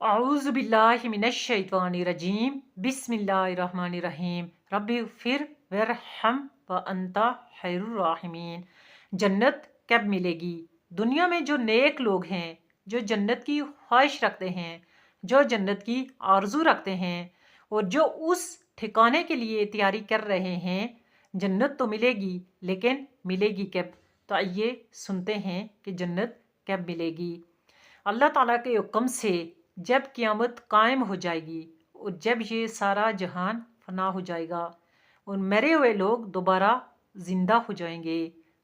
अऊज़ु बिल्लाहि मिनश शैतानिर रजीम बिस्मिल्लाहिर रहमानिर रहीम रब्बिग़फिर वरहम व अंता खैरुर राहिमीन। जन्नत कब मिलेगी? दुनिया में जो नेक लोग हैं, जो जन्नत की ख्वाहिश रखते हैं, जो जन्नत की आरजू रखते हैं और जो उस ठिकाने के लिए तैयारी कर रहे हैं, जन्नत तो मिलेगी, लेकिन मिलेगी कब? तो आइए सुनते हैं कि जन्नत कब मिलेगी। अल्लाह ताला के हुक्म से जब क़यामत कायम हो जाएगी और जब ये सारा जहान फना हो जाएगा और मरे हुए लोग दोबारा ज़िंदा हो जाएंगे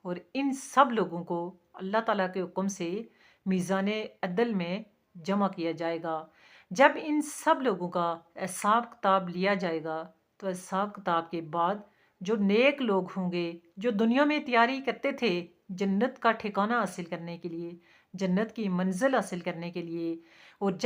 और इन सब लोगों को अल्लाह ताला के हुक्म से मीज़ान अदल में जमा किया जाएगा। जब इन सब लोगों का हिसाब किताब लिया जाएगा तो हिसाब किताब के बाद जो नेक लोग होंगे, जो दुनिया में तैयारी करते थे जन्नत का ठिकाना हासिल करने के लिए, जन्नत की मंजिल हासिल करने के लिए, और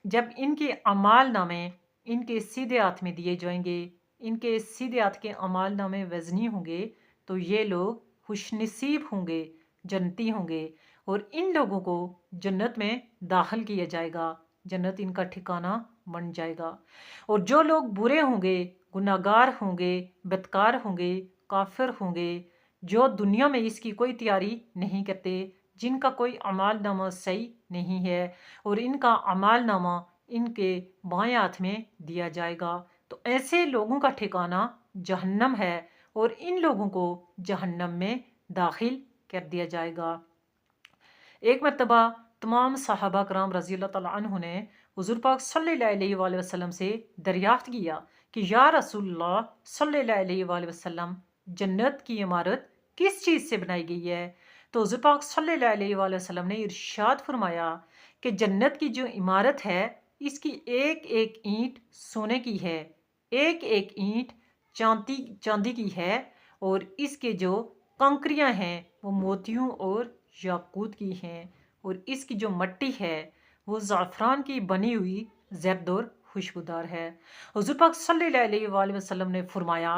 जब इनके अमाल नामे इनके सीधे हाथ में दिए जाएंगे, इनके सीधे हाथ के अमाल नामे वज़नी होंगे, तो ये लोग खुशनसीब होंगे, जन्नती होंगे और इन लोगों को जन्नत में दाखिल किया जाएगा, जन्नत इनका ठिकाना बन जाएगा। और जो लोग बुरे होंगे, गुनाहगार होंगे, बदकार होंगे, काफिर होंगे, जो दुनिया में इसकी कोई तैयारी नहीं करते, जिनका कोई अमाल नामा सही नहीं है और इनका अमाल नामा इनके बाएं हाथ में दिया जाएगा, तो ऐसे लोगों का ठिकाना जहन्नम है और इन लोगों को जहन्नम में दाखिल कर दिया जाएगा। एक मरतबा तमाम सहाबा कराम रज़ी अल्लाह तआला अन्हु ने हुज़ूर पाक सल्लल्लाहु अलैहि वसल्लम से दरियाफ्त किया कि या रसूलल्लाह सल्लल्लाहु अलैहि वसल्लम, जन्नत की इमारत किस चीज़ से बनाई गई है? तो हुज़ूर पाक सल्लल्लाहु अलैहि वसल्लम ने इरशाद फरमाया कि जन्नत की जो इमारत है, इसकी एक एक ईंट सोने की है, एक एक ईंट चांदी की है और इसके जो कंकरियां हैं वो मोतियों और याकूत की हैं और इसकी जो मट्टी है वो ज़ाफ़रान की बनी हुई ज़र्द और खुशबूदार है। हुज़ूर पाक सल्लल्लाहु अलैहि वसल्लम ने फरमाया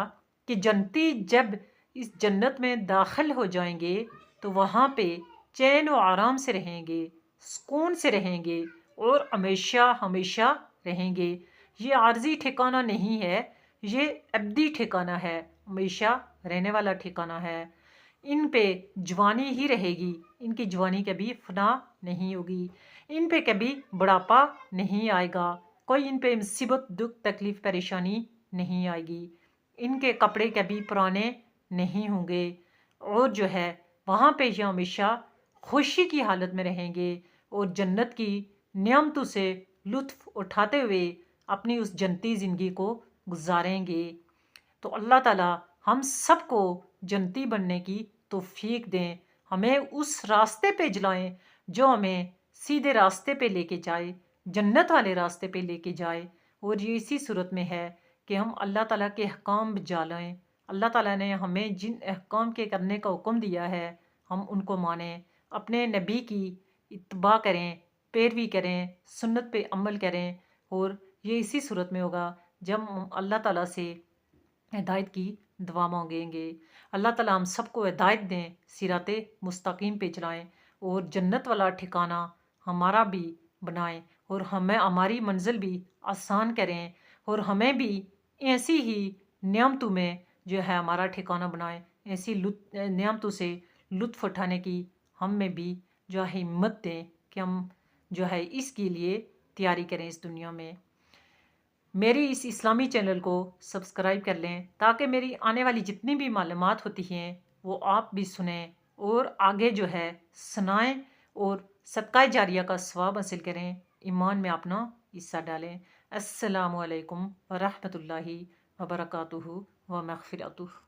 कि जन्नती जब इस जन्नत में दाखिल हो जाएंगे तो वहाँ पे चैन व आराम से रहेंगे, सुकून से रहेंगे और हमेशा हमेशा रहेंगे। ये आर्जी ठिकाना नहीं है, ये अब्दी ठिकाना है, हमेशा रहने वाला ठिकाना है। इन पे जवानी ही रहेगी, इनकी जवानी कभी फना नहीं होगी, इन पे कभी बुढ़ापा नहीं आएगा, कोई इन पे मुसीबत दुख तकलीफ परेशानी नहीं आएगी, इनके कपड़े कभी पुराने नहीं होंगे और जो है वहाँ पे ये हमेशा खुशी की हालत में रहेंगे और जन्नत की नियामतों से लुत्फ़ उठाते हुए अपनी उस जन्नती ज़िंदगी को गुजारेंगे। तो अल्लाह ताला हम सबको जन्नती बनने की तौफीक दें, हमें उस रास्ते पे जलाएं जो हमें सीधे रास्ते पे लेके जाए, जन्नत वाले रास्ते पे लेके जाए। और ये इसी सूरत में है कि हम अल्लाह ताला के अहकाम बजा लाएं। अल्लाह ताला ने हमें जिन अहकाम के करने का हुक्म दिया है हम उनको मानें, अपने नबी की इत्तबा करें, पैरवी करें, सुन्नत पे अमल करें। और ये इसी सूरत में होगा जब हम अल्लाह ताला से हिदायत की दुआ मांगेंगे। अल्लाह ताला हम सबको हिदायत दें, सिराते मुस्तकीम पे चलाएं और जन्नत वाला ठिकाना हमारा भी बनाएं और हमें हमारी मंजिल भी आसान करें और हमें भी ऐसी ही नियामतों में जो है हमारा ठिकाना बनाएं, ऐसी नियामतों से लुत्फ़ उठाने की हम में भी जो है हिम्मत दें कि हम जो है इसके लिए तैयारी करें इस दुनिया में। मेरी इस इस्लामी चैनल को सब्सक्राइब कर लें ताकि मेरी आने वाली जितनी भी मालूमात होती हैं वो आप भी सुनें और आगे जो है सुनाएं और सदका जारिया का सवाब हासिल करें, ईमान में अपना हिस्सा डालें। अस्सलामु अलैकुम व रहमतुल्लाहि व बरकातुहू व मग़फ़िरतुहू।